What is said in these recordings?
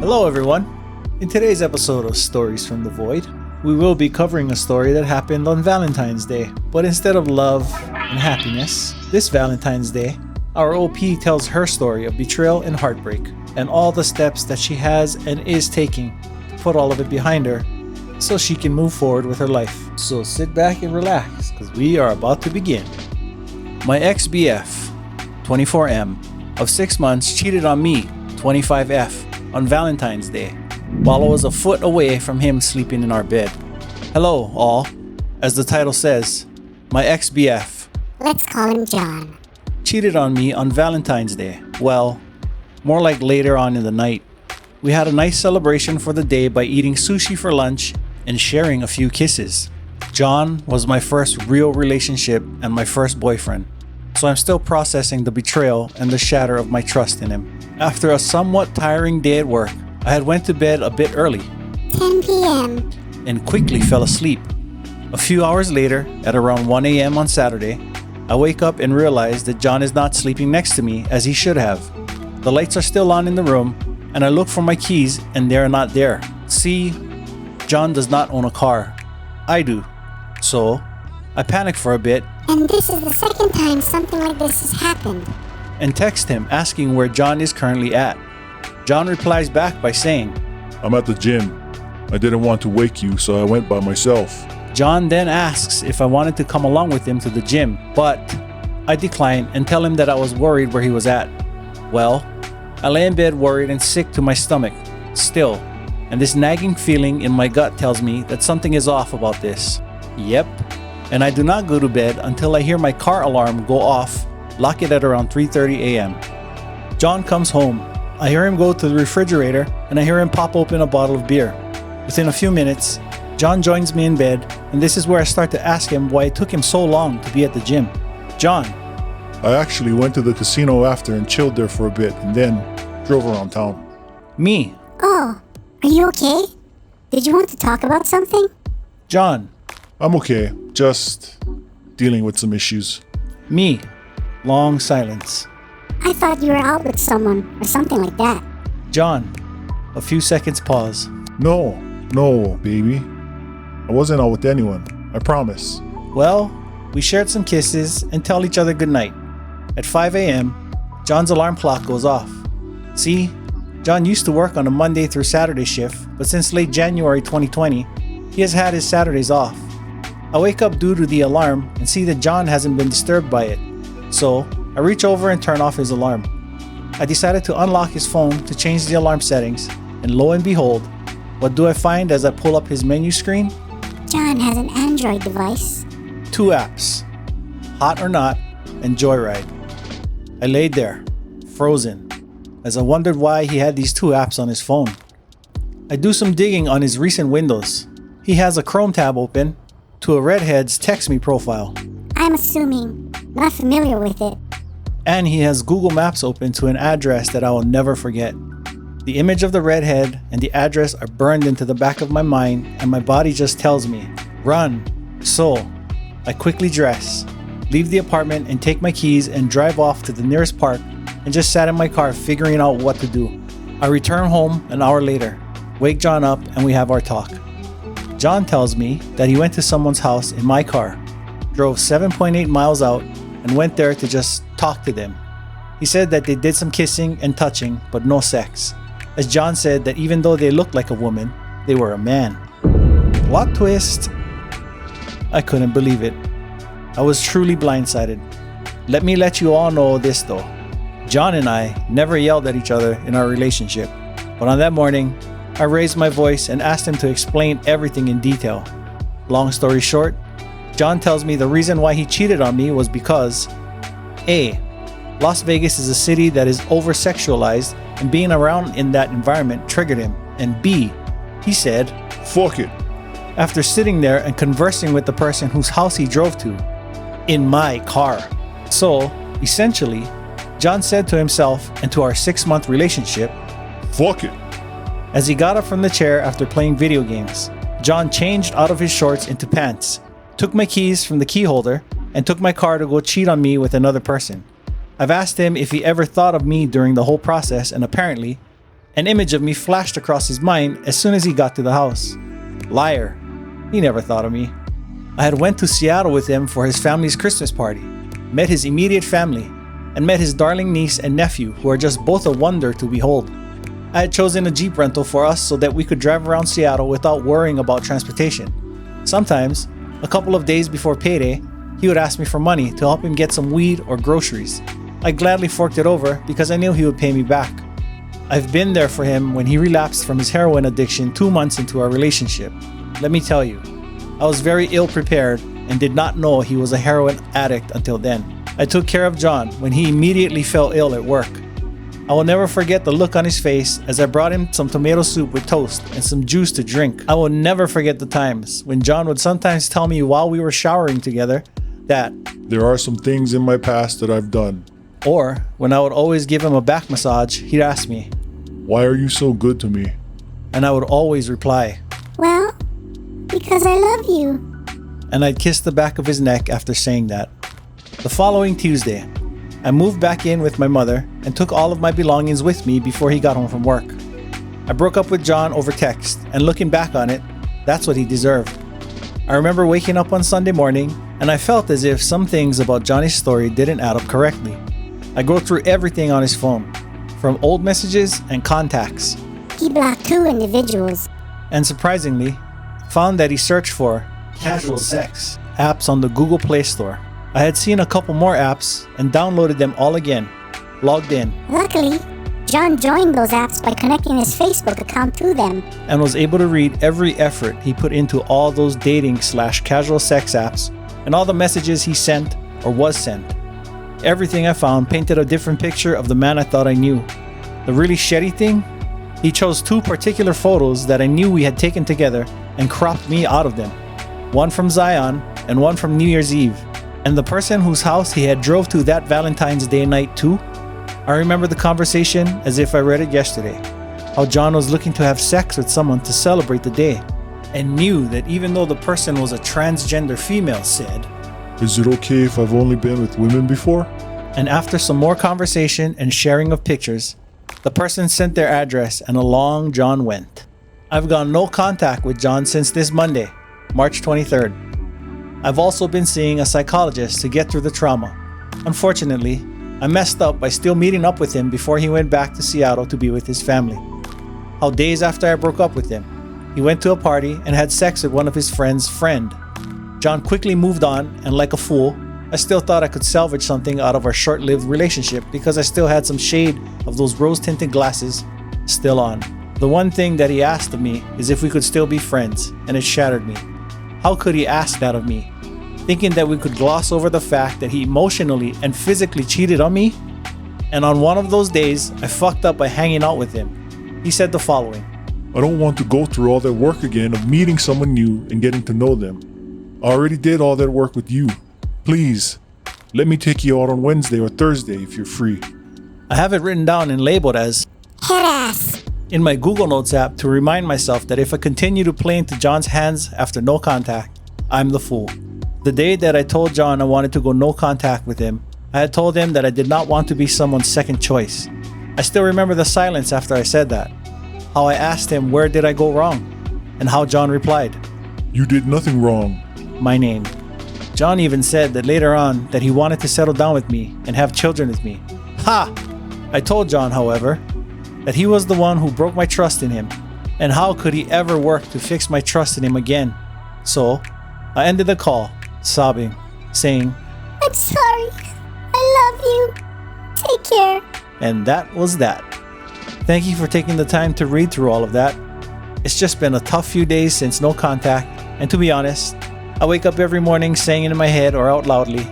Hello everyone! In today's episode of Stories from the Void, we will be covering a story that happened on Valentine's Day. But instead of love and happiness, this Valentine's Day, our OP tells her story of betrayal and heartbreak, and all the steps that she has and is taking to put all of it behind her so she can move forward with her life. So sit back and relax, because we are about to begin. My ex-BF, 24M, of 6 months cheated on me, 25F, on Valentine's Day, while I was a foot away from him sleeping in our bed. Hello, all. As the title says, my ex-BF, let's call him John, cheated on me on Valentine's Day. Well, more like later on in the night. We had a nice celebration for the day by eating sushi for lunch and sharing a few kisses. John was my first real relationship and my first boyfriend, so I'm still processing the betrayal and the shatter of my trust in him. After a somewhat tiring day at work, I had went to bed a bit early, 10 p.m., and quickly fell asleep. A few hours later, at around 1 a.m. on Saturday, I wake up and realize that John is not sleeping next to me as he should have. The lights are still on in the room, and I look for my keys and they are not there. See, John does not own a car. I do. So, I panic for a bit, and this is the second time something like this has happened, and text him asking where John is currently at. John replies back by saying, I'm at the gym. I didn't want to wake you, so I went by myself. John then asks if I wanted to come along with him to the gym, but I decline and tell him that I was worried where he was at. Well, I lay in bed worried and sick to my stomach, still, and this nagging feeling in my gut tells me that something is off about this. Yep, and I do not go to bed until I hear my car alarm go off, lock it at around 3:30 a.m. John comes home. I hear him go to the refrigerator and I hear him pop open a bottle of beer. Within a few minutes, John joins me in bed, and this is where I start to ask him why it took him so long to be at the gym. John, I actually went to the casino after and chilled there for a bit and then drove around town. Me. Oh, are you okay? Did you want to talk about something? John. I'm okay, just dealing with some issues. Me. Long silence. I thought you were out with someone or something like that. John. A few seconds pause. No, baby. I wasn't out with anyone, I promise. Well, we shared some kisses and tell each other goodnight. At 5 a.m., John's alarm clock goes off. See, John used to work on a Monday through Saturday shift, but since late January 2020, he has had his Saturdays off. I wake up due to the alarm and see that John hasn't been disturbed by it. So, I reach over and turn off his alarm. I decided to unlock his phone to change the alarm settings, and lo and behold, what do I find as I pull up his menu screen? John has an Android device. 2 apps, Hot or Not and Joyride. I laid there, frozen, as I wondered why he had these 2 apps on his phone. I do some digging on his recent windows. He has a Chrome tab open to a redhead's text me profile. I'm assuming, not familiar with it. And he has Google Maps open to an address that I will never forget. The image of the redhead and the address are burned into the back of my mind, and my body just tells me, run. So, I quickly dress, leave the apartment and take my keys and drive off to the nearest park and just sat in my car figuring out what to do. I return home an hour later, wake John up, and we have our talk. John tells me that he went to someone's house in my car, drove 7.8 miles out, and went there to just talk to them. He said that they did some kissing and touching, but no sex. As John said that even though they looked like a woman, they were a man. Plot twist. I couldn't believe it. I was truly blindsided. Let me let you all know this though. John and I never yelled at each other in our relationship, but on that morning, I raised my voice and asked him to explain everything in detail. Long story short, John tells me the reason why he cheated on me was because A. Las Vegas is a city that is over-sexualized, and being around in that environment triggered him. And B. He said, Fuck it. After sitting there and conversing with the person whose house he drove to, in my car. So, essentially, John said to himself and to our 6-month relationship, Fuck it. As he got up from the chair after playing video games, John changed out of his shorts into pants, took my keys from the key holder, and took my car to go cheat on me with another person. I've asked him if he ever thought of me during the whole process, and apparently, An image of me flashed across his mind as soon as he got to the house. Liar. He never thought of me. I had went to Seattle with him for his family's Christmas party, met his immediate family, and met his darling niece and nephew, who are just both a wonder to behold. I had chosen a Jeep rental for us so that we could drive around Seattle without worrying about transportation. Sometimes, a couple of days before payday, he would ask me for money to help him get some weed or groceries. I gladly forked it over because I knew he would pay me back. I've been there for him when he relapsed from his heroin addiction 2 months into our relationship. Let me tell you, I was very ill prepared and did not know he was a heroin addict until then. I took care of John when he immediately fell ill at work. I will never forget the look on his face as I brought him some tomato soup with toast and some juice to drink. I will never forget the times when John would sometimes tell me while we were showering together that There are some things in my past that I've done. Or when I would always give him a back massage, he'd ask me, Why are you so good to me? and I would always reply, Well, because I love you. and I'd kiss the back of his neck after saying that. The following Tuesday, I moved back in with my mother and took all of my belongings with me before he got home from work. I broke up with John over text, and looking back on it, that's what he deserved. I remember waking up on Sunday morning, and I felt as if some things about Johnny's story didn't add up correctly. I go through everything on his phone, from old messages and contacts, He blocked 2 individuals. and surprisingly, found that he searched for casual sex apps on the Google Play Store. I had seen a couple more apps and downloaded them all again, logged in, Luckily, John joined those apps by connecting his Facebook account to them. and was able to read every effort he put into all those dating/casual sex apps and all the messages he sent or was sent. Everything I found painted a different picture of the man I thought I knew. The really shitty thing? He chose 2 particular photos that I knew we had taken together and cropped me out of them. One from Zion and one from New Year's Eve. And the person whose house he had drove to that Valentine's Day night too? I remember the conversation as if I read it yesterday. How John was looking to have sex with someone to celebrate the day, and knew that even though the person was a transgender female, said, Is it okay if I've only been with women before? and after some more conversation and sharing of pictures, the person sent their address and along John went. I've got no contact with John since this Monday, March 23rd. I've also been seeing a psychologist to get through the trauma. Unfortunately, I messed up by still meeting up with him before he went back to Seattle to be with his family. How days after I broke up with him, he went to a party and had sex with one of his friend's friend. John quickly moved on, and like a fool, I still thought I could salvage something out of our short-lived relationship because I still had some shade of those rose-tinted glasses still on. The one thing that he asked of me is if we could still be friends, and it shattered me. How could he ask that of me? Thinking that we could gloss over the fact that he emotionally and physically cheated on me? And on one of those days, I fucked up by hanging out with him. He said the following, I don't want to go through all that work again of meeting someone new and getting to know them. I already did all that work with you. Please, let me take you out on Wednesday or Thursday if you're free. I have it written down and labeled as Head ass. in my Google Notes app to remind myself that if I continue to play into John's hands after no contact, I'm the fool. The day that I told John I wanted to go no contact with him, I had told him that I did not want to be someone's second choice. I still remember the silence after I said that. How I asked him where did I go wrong, and how John replied, You did nothing wrong. my name. John even said that later on that he wanted to settle down with me and have children with me. Ha! I told John, however, that he was the one who broke my trust in him, and how could he ever work to fix my trust in him again? So, I ended the call, sobbing, saying, I'm sorry. I love you. Take care. and that was that. Thank you for taking the time to read through all of that. It's just been a tough few days since no contact, and to be honest, I wake up every morning saying it in my head or out loudly,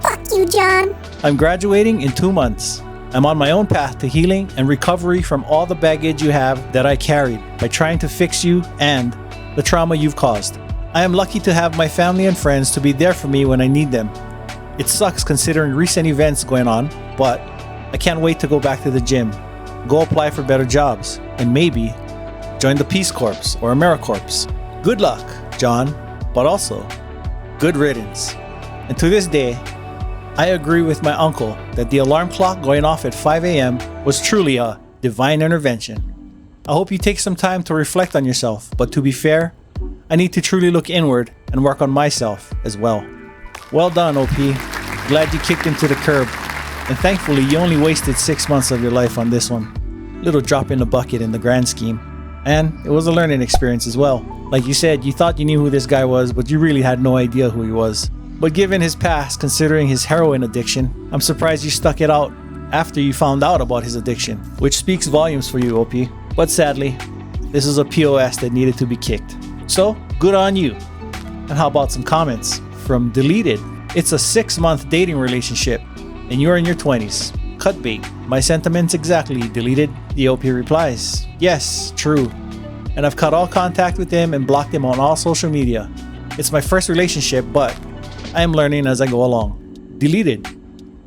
Fuck you, John. I'm graduating in 2 months. I'm on my own path to healing and recovery from all the baggage you have that I carried by trying to fix you and the trauma you've caused. I am lucky to have my family and friends to be there for me when I need them. It sucks considering recent events going on, but I can't wait to go back to the gym, go apply for better jobs, and maybe join the Peace Corps or AmeriCorps. Good luck, John, but also good riddance. And to this day, I agree with my uncle that the alarm clock going off at 5 a.m. was truly a divine intervention. I hope you take some time to reflect on yourself, but to be fair, I need to truly look inward and work on myself as well. Well done, OP. Glad you kicked him to the curb. And thankfully, you only wasted 6 months of your life on this one. Little drop in the bucket in the grand scheme. And it was a learning experience as well. Like you said, you thought you knew who this guy was, but you really had no idea who he was. But given his past, considering his heroin addiction, I'm surprised you stuck it out after you found out about his addiction, which speaks volumes for you, OP. But sadly, this is a POS that needed to be kicked. So, good on you. And how about some comments from Deleted? It's a 6-month dating relationship, and you're in your 20s. Cut bait. My sentiments exactly, Deleted. The OP replies, yes, true. And I've cut all contact with him and blocked him on all social media. It's my first relationship, but I am learning as I go along. Deleted.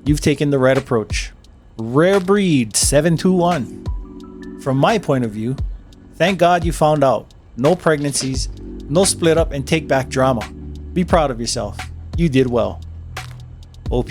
You've taken the right approach. Rare Breed 721. From my point of view, thank God you found out. No pregnancies, no split up and take back drama. Be proud of yourself. You did well. OP.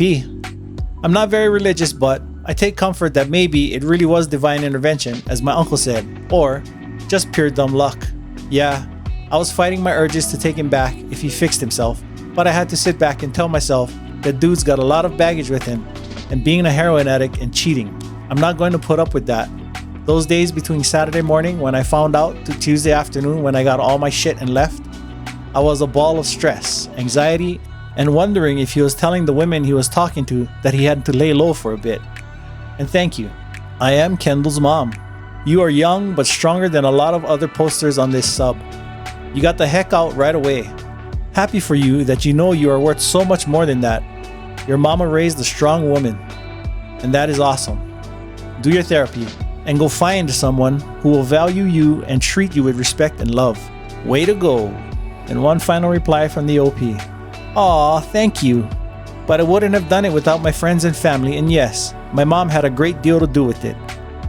I'm not very religious, but I take comfort that maybe it really was divine intervention, as my uncle said, or just pure dumb luck. Yeah, I was fighting my urges to take him back if he fixed himself, but I had to sit back and tell myself that dude's got a lot of baggage with him, and being a heroin addict and cheating, I'm not going to put up with that. Those days between Saturday morning when I found out to Tuesday afternoon when I got all my shit and left, I was a ball of stress, anxiety, and wondering if he was telling the women he was talking to that he had to lay low for a bit. And thank you. I am Kendall's mom. You are young but stronger than a lot of other posters on this sub. You got the heck out right away. Happy for you that you know you are worth so much more than that. Your mama raised a strong woman, and that is awesome. Do your therapy and go find someone who will value you and treat you with respect and love. Way to go. And one final reply from the OP. Aw, thank you. But I wouldn't have done it without my friends and family, and yes, my mom had a great deal to do with it.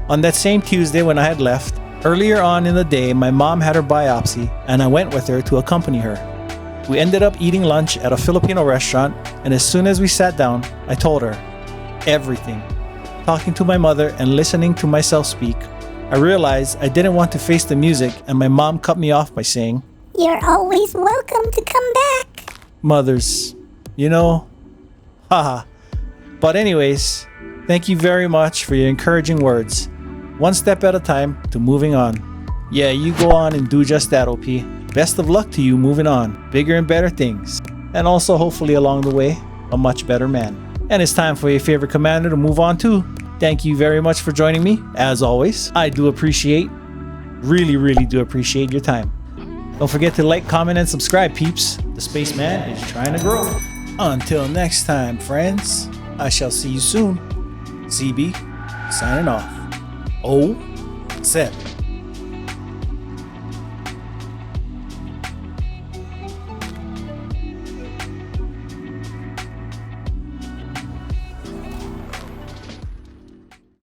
On that same Tuesday when I had left, earlier on in the day, my mom had her biopsy, and I went with her to accompany her. We ended up eating lunch at a Filipino restaurant, and as soon as we sat down, I told her everything. Talking to my mother and listening to myself speak, I realized I didn't want to face the music, and my mom cut me off by saying, You're always welcome to come back. Mothers, you know, haha. But anyways, thank you very much for your encouraging words. One step at a time to moving on. Yeah, you go on and do just that, OP. Best of luck to you moving on. Bigger and better things. And also, hopefully along the way, a much better man. And it's time for your favorite commander to move on too. Thank you very much for joining me. As always, I do appreciate, really do appreciate your time. Don't forget to like, comment, and subscribe, peeps. The Spaceman is trying to grow. Until next time, friends, I shall see you soon. CB, signing off. 07.